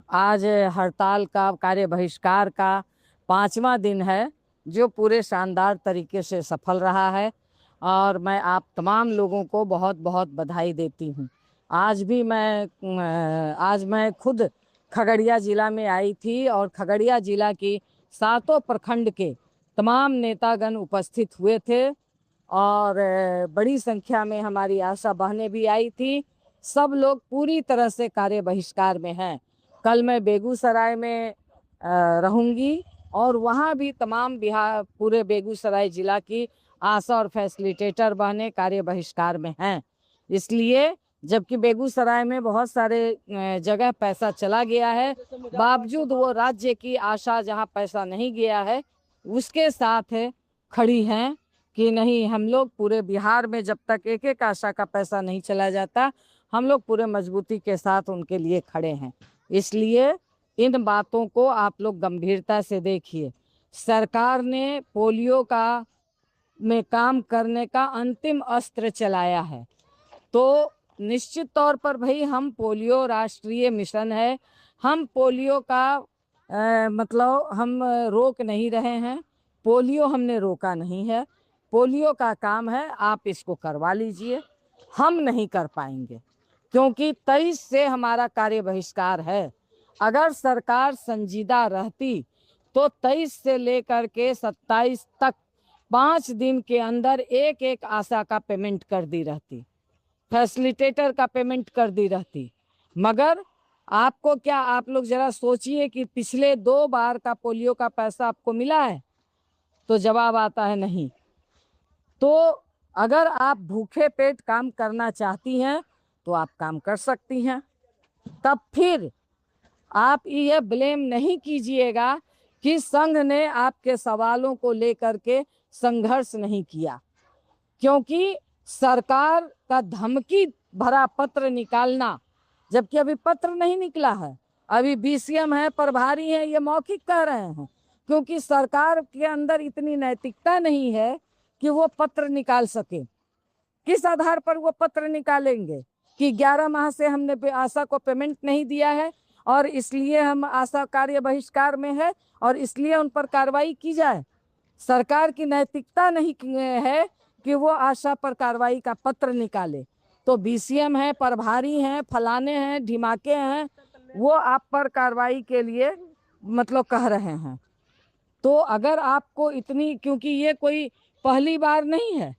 आज हड़ताल का, कार्य बहिष्कार का 5वां दिन है, जो पूरे शानदार तरीके से सफल रहा है और मैं आप तमाम लोगों को बहुत बहुत बधाई देती हूँ। आज मैं खुद खगड़िया ज़िला में आई थी और खगड़िया ज़िला की 7 प्रखंड के तमाम नेतागण उपस्थित हुए थे और बड़ी संख्या में हमारी आशा बहनें भी आई थी। सब लोग पूरी तरह से कार्य बहिष्कार में हैं। कल मैं बेगूसराय में रहूंगी और वहाँ भी तमाम बिहार, पूरे बेगूसराय जिला की आशा और फैसिलिटेटर बहनें कार्य बहिष्कार में हैं। इसलिए जबकि बेगूसराय में बहुत सारे जगह पैसा चला गया है, बावजूद वो राज्य की आशा जहाँ पैसा नहीं गया है उसके साथ खड़ी हैं कि नहीं, हम लोग पूरे बिहार में जब तक एक एक आशा का पैसा नहीं चला जाता, हम लोग पूरे मजबूती के साथ उनके लिए खड़े हैं। इसलिए इन बातों को आप लोग गंभीरता से देखिए। सरकार ने पोलियो का में काम करने का अंतिम अस्त्र चलाया है, तो निश्चित तौर पर भाई, हम पोलियो राष्ट्रीय मिशन है, हम पोलियो का मतलब हम रोक नहीं रहे हैं। पोलियो हमने रोका नहीं है। पोलियो का काम है, आप इसको करवा लीजिए। हम नहीं कर पाएंगे क्योंकि 23 से हमारा कार्य बहिष्कार है। अगर सरकार संजीदा रहती तो 23 से लेकर के 27 तक 5 दिन के अंदर एक एक आशा का पेमेंट कर दी रहती, फैसिलिटेटर का पेमेंट कर दी रहती। मगर आपको क्या, आप लोग जरा सोचिए कि पिछले 2 बार का पोलियो का पैसा आपको मिला है? तो जवाब आता है नहीं। तो अगर आप भूखे पेट काम करना चाहती हैं तो आप काम कर सकती हैं। तब फिर आप ये ब्लेम नहीं कीजिएगा कि संघ ने आपके सवालों को लेकर के संघर्ष नहीं किया, क्योंकि सरकार का धमकी भरा पत्र निकालना, जबकि अभी पत्र नहीं निकला है, अभी बीसीएम है, प्रभारी है, ये मौखिक कह रहे हैं, क्योंकि सरकार के अंदर इतनी नैतिकता नहीं है कि वो पत्र निकाल सके। किस आधार पर वो पत्र निकालेंगे कि 11 माह से हमने आशा को पेमेंट नहीं दिया है और इसलिए हम आशा कार्य बहिष्कार में है और इसलिए उन पर कार्रवाई की जाए? सरकार की नैतिकता नहीं है कि वो आशा पर कार्रवाई का पत्र निकाले। तो बीसीएम है, प्रभारी हैं, फलाने हैं, ढिमाके हैं, वो आप पर कार्रवाई के लिए मतलब कह रहे हैं। तो अगर आपको इतनी, क्योंकि ये कोई पहली बार नहीं है,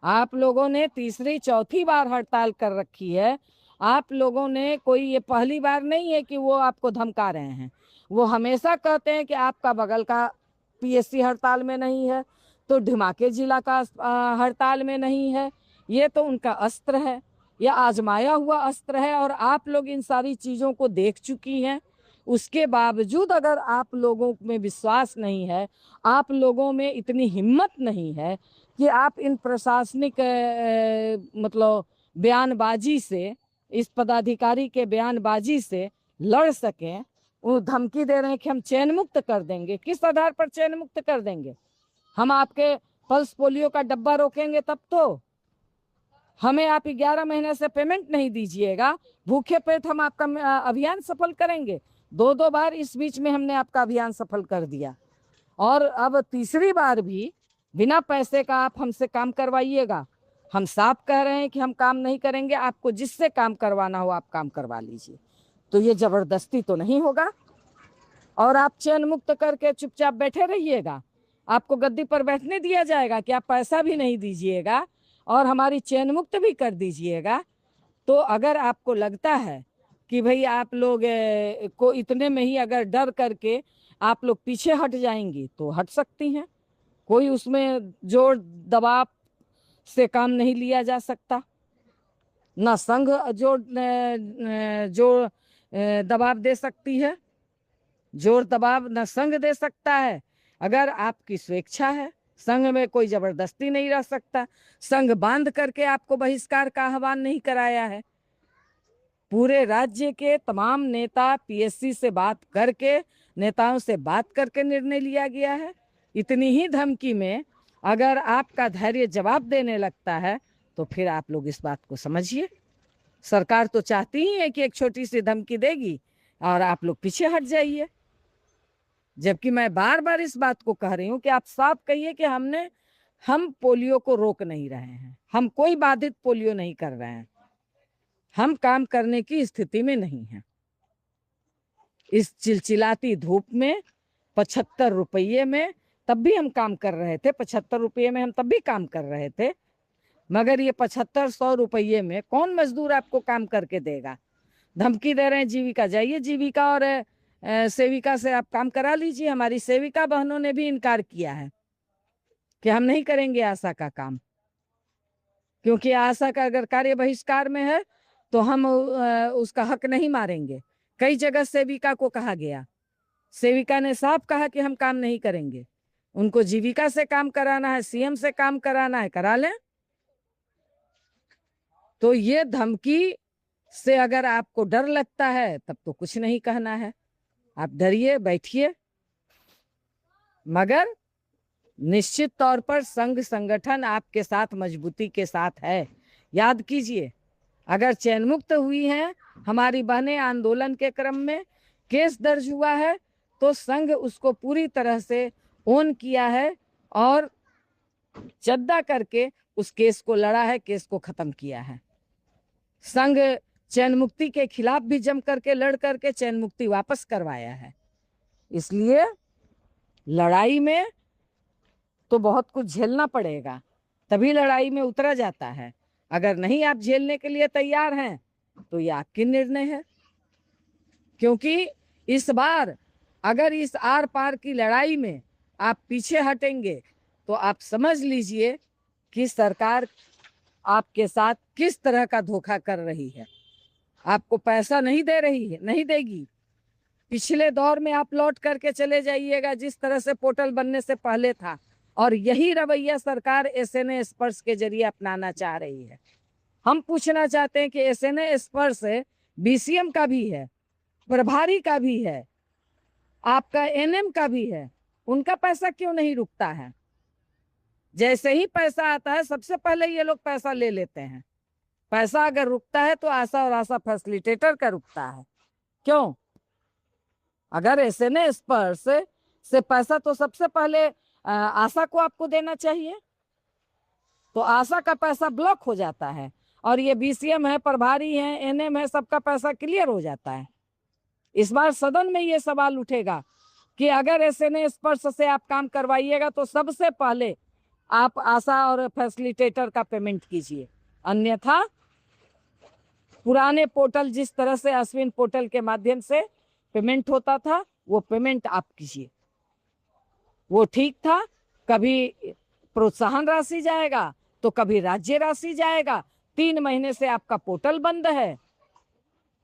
आप लोगों ने तीसरी चौथी बार हड़ताल कर रखी है। आप लोगों ने, कोई ये पहली बार नहीं है कि वो आपको धमका रहे हैं। वो हमेशा कहते हैं कि आपका बगल का पीएससी हड़ताल में नहीं है तो ढिमाके जिला का हड़ताल में नहीं है। ये तो उनका अस्त्र है, यह आजमाया हुआ अस्त्र है और आप लोग इन सारी चीज़ों को देख चुकी हैं। उसके बावजूद अगर आप लोगों में विश्वास नहीं है, आप लोगों में इतनी हिम्मत नहीं है कि आप इन प्रशासनिक मतलब बयानबाजी से, इस पदाधिकारी के बयानबाजी से लड़ सकें। वो धमकी दे रहे हैं कि हम चयन मुक्त कर देंगे। किस आधार पर चयन मुक्त कर देंगे? हम आपके पल्स पोलियो का डब्बा रोकेंगे तब तो। हमें आप 11 महीने से पेमेंट नहीं दीजिएगा, भूखे पेट हम आपका अभियान सफल करेंगे। 2 बार इस बीच में हमने आपका अभियान सफल कर दिया और अब तीसरी बार भी बिना पैसे का आप हमसे काम करवाइएगा। हम साफ कह रहे हैं कि हम काम नहीं करेंगे, आपको जिससे काम करवाना हो आप काम करवा लीजिए। तो ये जबरदस्ती तो नहीं होगा और आप चयन मुक्त करके चुपचाप बैठे रहिएगा। आपको गद्दी पर बैठने दिया जाएगा कि आप पैसा भी नहीं दीजिएगा और हमारी चयन मुक्त भी कर दीजिएगा? तो अगर आपको लगता है कि भाई आप लोग को इतने में ही अगर डर करके आप लोग पीछे हट जाएंगी तो हट सकती हैं। कोई उसमें जोर दबाव से काम नहीं लिया जा सकता। ना संघ जो दबाव दे सकती है, जोर दबाव न संघ दे सकता है। अगर आपकी स्वेच्छा है, संघ में कोई जबरदस्ती नहीं रह सकता। संघ बांध करके आपको बहिष्कार का आह्वान नहीं कराया है। पूरे राज्य के तमाम नेता पीएससी से बात करके, नेताओं से बात करके निर्णय लिया गया है। इतनी ही धमकी में अगर आपका धैर्य जवाब देने लगता है तो फिर आप लोग इस बात को समझिए। सरकार तो चाहती ही है कि एक छोटी सी धमकी देगी, और आप लोग पीछे हट जाइए। जबकि मैं बार बार इस बात को कह रही हूं कि आप साफ कहिए कि हम पोलियो को रोक नहीं रहे हैं, हम कोई बाधित पोलियो नहीं कर रहे हैं, हम काम करने की स्थिति में नहीं हैं। इस चिलचिलाती धूप में 75 रुपये में तब भी हम काम कर रहे थे, 75 रुपये में हम तब भी काम कर रहे थे। मगर ये 75-100 रुपये में कौन मजदूर आपको काम करके देगा? धमकी दे रहे हैं जीविका, जाइए जीविका और सेविका से आप काम करा लीजिए। हमारी सेविका बहनों ने भी इनकार किया है कि हम नहीं करेंगे आशा का काम, क्योंकि आशा का अगर कार्य बहिष्कार में है तो हम उसका हक नहीं मारेंगे। कई जगह सेविका को कहा गया, सेविका ने साफ कहा कि हम काम नहीं करेंगे। उनको जीविका से काम कराना है, सीएम से काम कराना है, करा लें। तो ये धमकी से अगर आपको डर लगता है तब तो कुछ नहीं कहना है, आप डरिए बैठिए। मगर निश्चित तौर पर संघ संगठन आपके साथ मजबूती के साथ है। याद कीजिए, अगर चयन मुक्त हुई हैं हमारी बहनें आंदोलन के क्रम में, केस दर्ज हुआ है तो संघ उसको पूरी तरह से ओन किया है और चद्दा करके उस केस को लड़ा है, केस को खत्म किया है। संघ चयन मुक्ति के खिलाफ भी जम करके लड़ करके चयन मुक्ति वापस करवाया है। इसलिए लड़ाई में तो बहुत कुछ झेलना पड़ेगा, तभी लड़ाई में उतरा जाता है। अगर नहीं आप झेलने के लिए तैयार हैं तो ये आपकी निर्णय है। क्योंकि इस बार अगर इस आर पार की लड़ाई में आप पीछे हटेंगे तो आप समझ लीजिए कि सरकार आपके साथ किस तरह का धोखा कर रही है। आपको पैसा नहीं दे रही है, नहीं देगी। पिछले दौर में आप लौट करके चले जाइएगा जिस तरह से पोर्टल बनने से पहले था, और यही रवैया सरकार एसएनए स्पर्श के जरिए अपनाना चाह रही है। हम पूछना चाहते हैं कि एसएनए स्पर्श बीसीएम का भी है, प्रभारी का भी है, आपका एनएम का भी है, उनका पैसा क्यों नहीं रुकता है? जैसे ही पैसा आता है सबसे पहले ये लोग पैसा ले लेते हैं। पैसा अगर रुकता है तो आशा और आशा फैसिलिटेटर का रुकता है। क्यों? अगर एसएनए स्पर्श से पैसा तो सबसे पहले आशा को आपको देना चाहिए, तो आशा का पैसा ब्लॉक हो जाता है और ये बीसीएम है, प्रभारी है, एनएम है, सबका पैसा क्लियर हो जाता है। इस बार सदन में ये सवाल उठेगा कि अगर एसएनए स्पर्श से आप काम करवाइएगा तो सबसे पहले आप आशा और फैसिलिटेटर का पेमेंट कीजिए, अन्यथा पुराने पोर्टल जिस तरह से अश्विन पोर्टल के माध्यम से पेमेंट होता था वो पेमेंट आप कीजिए। वो ठीक था। कभी प्रोत्साहन राशि जाएगा तो कभी राज्य राशि जाएगा। 3 महीने से आपका पोर्टल बंद है,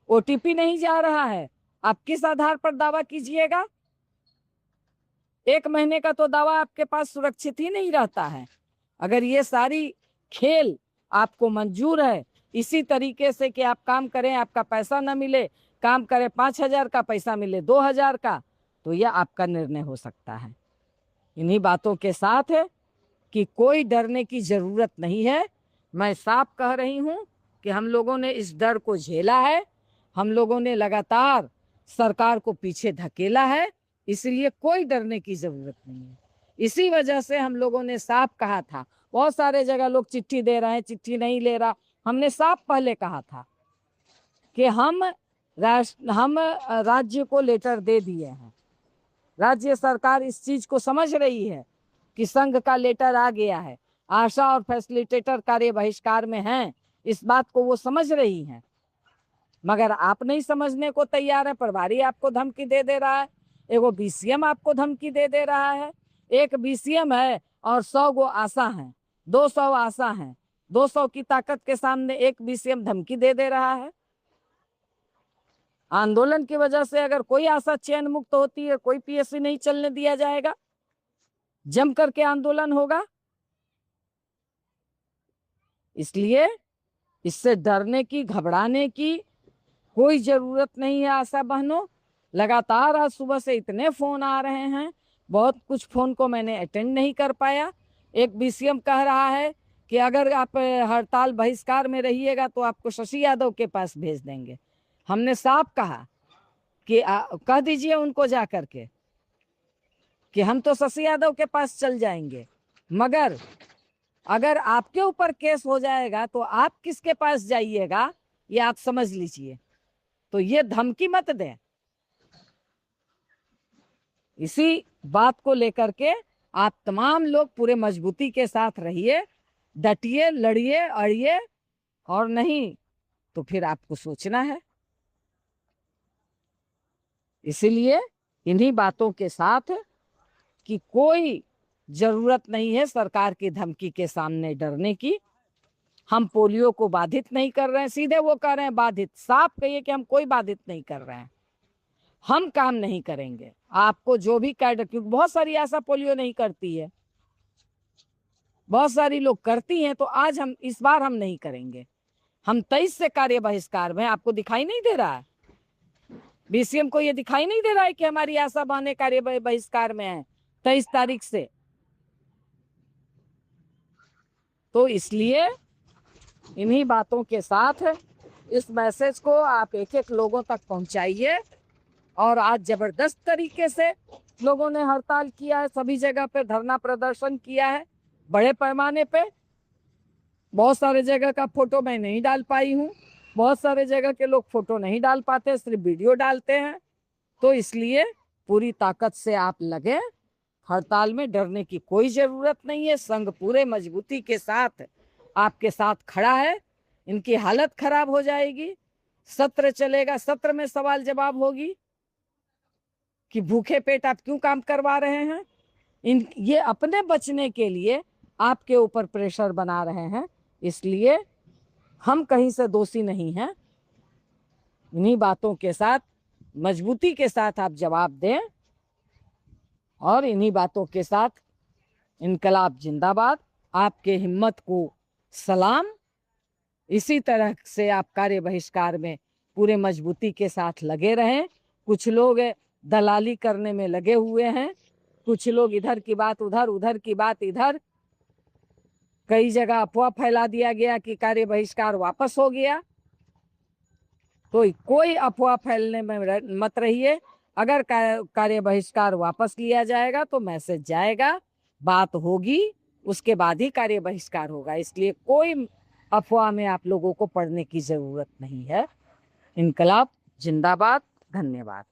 ओटीपी नहीं जा रहा है, आप किस आधार पर दावा कीजिएगा? 1 महीने का तो दावा आपके पास सुरक्षित ही नहीं रहता है। अगर ये सारी खेल आपको मंजूर है इसी तरीके से कि आप काम करें, आपका पैसा न मिले, काम करें 5,000 का, पैसा मिले 2,000 का, तो यह आपका निर्णय हो सकता है। इन्हीं बातों के साथ है कि कोई डरने की जरूरत नहीं है। मैं साफ कह रही हूं कि हम लोगों ने इस डर को झेला है, हम लोगों ने लगातार सरकार को पीछे धकेला है, इसलिए कोई डरने की जरूरत नहीं है। इसी वजह से हम लोगों ने साफ कहा था। बहुत सारे जगह लोग चिट्ठी दे रहे हैं, चिट्ठी नहीं ले रहा। हमने साफ पहले कहा था कि हम राज्य को लेटर दे दिए हैं। राज्य सरकार इस चीज को समझ रही है कि संघ का लेटर आ गया है, आशा और फैसिलिटेटर कार्य बहिष्कार में हैं, इस बात को वो समझ रही हैं। मगर आप नहीं समझने को तैयार है। प्रभारी आपको धमकी दे रहा है, एगो बीसीएम आपको धमकी दे रहा है। एक बीसीएम है और 100 गो आशा हैं, 200 आशा हैं। 200 की ताकत के सामने एक बीसीएम धमकी दे रहा है। आंदोलन की वजह से अगर कोई आशा चयन मुक्त होती है, कोई पीएससी नहीं चलने दिया जाएगा, जम करके आंदोलन होगा। इसलिए इससे डरने की, घबराने की कोई जरूरत नहीं है। आशा बहनों, लगातार आज सुबह से इतने फोन आ रहे हैं, बहुत कुछ फोन को मैंने अटेंड नहीं कर पाया। एक बीसीएम कह रहा है कि अगर आप हड़ताल बहिष्कार में रहिएगा तो आपको शशि यादव के पास भेज देंगे। हमने साफ कहा कि कह दीजिए उनको जा करके कि हम तो शशि यादव के पास चल जाएंगे, मगर अगर आपके ऊपर केस हो जाएगा तो आप किसके पास जाइएगा, ये आप समझ लीजिए। तो ये धमकी मत दें। इसी बात को लेकर के आप तमाम लोग पूरे मजबूती के साथ रहिए, डटिए, लड़िए, अड़िए, और नहीं तो फिर आपको सोचना है। इसीलिए इन्हीं बातों के साथ कि कोई जरूरत नहीं है सरकार की धमकी के सामने डरने की। हम पोलियो को बाधित नहीं कर रहे हैं, सीधे वो कह रहे हैं बाधित, साफ कहिए कि हम कोई बाधित नहीं कर रहे हैं, हम काम नहीं करेंगे। आपको जो भी कार्ड, क्योंकि बहुत सारी ऐसा पोलियो नहीं करती है, बहुत सारी लोग करती हैं, तो आज हम इस बार हम नहीं करेंगे। हम 23 से कार्य बहिष्कार में, आपको दिखाई नहीं दे रहा है, बीसीएम को ये दिखाई नहीं दे रहा है कि हमारी आशा बहने कार्य बहिष्कार में है 23 तारीख से। तो इसलिए इन्हीं बातों के साथ इस मैसेज को आप एक एक लोगों तक पहुंचाइए। और आज जबरदस्त तरीके से लोगों ने हड़ताल किया है, सभी जगह पे धरना प्रदर्शन किया है, बड़े पैमाने पे। बहुत सारे जगह का फोटो मैं नहीं डाल पाई हूँ, बहुत सारे जगह के लोग फोटो नहीं डाल पाते, सिर्फ वीडियो डालते हैं। तो इसलिए पूरी ताकत से आप लगे, हड़ताल में डरने की कोई जरूरत नहीं है। संघ पूरे मजबूती के साथ आपके साथ खड़ा है। इनकी हालत खराब हो जाएगी, सत्र चलेगा, सत्र में सवाल जवाब होगी कि भूखे पेट आप क्यों काम करवा रहे हैं। ये अपने बचने के लिए आपके ऊपर प्रेशर बना रहे हैं, इसलिए हम कहीं से दोषी नहीं हैं। इन्हीं बातों के साथ मजबूती के साथ आप जवाब दें, और इन्हीं बातों के साथ इनकलाब जिंदाबाद, आपके हिम्मत को सलाम। इसी तरह से आप कार्य बहिष्कार में पूरे मजबूती के साथ लगे रहें। कुछ लोग दलाली करने में लगे हुए हैं, कुछ लोग इधर की बात उधर, उधर की बात इधर। कई जगह अफवाह फैला दिया गया कि कार्य बहिष्कार वापस हो गया, तो कोई अफवाह फैलने में मत रहिए। अगर कार्य बहिष्कार वापस लिया जाएगा तो मैसेज जाएगा, बात होगी, उसके बाद ही कार्य बहिष्कार होगा। इसलिए कोई अफवाह में आप लोगों को पड़ने की जरूरत नहीं है। इनकलाब जिंदाबाद। धन्यवाद।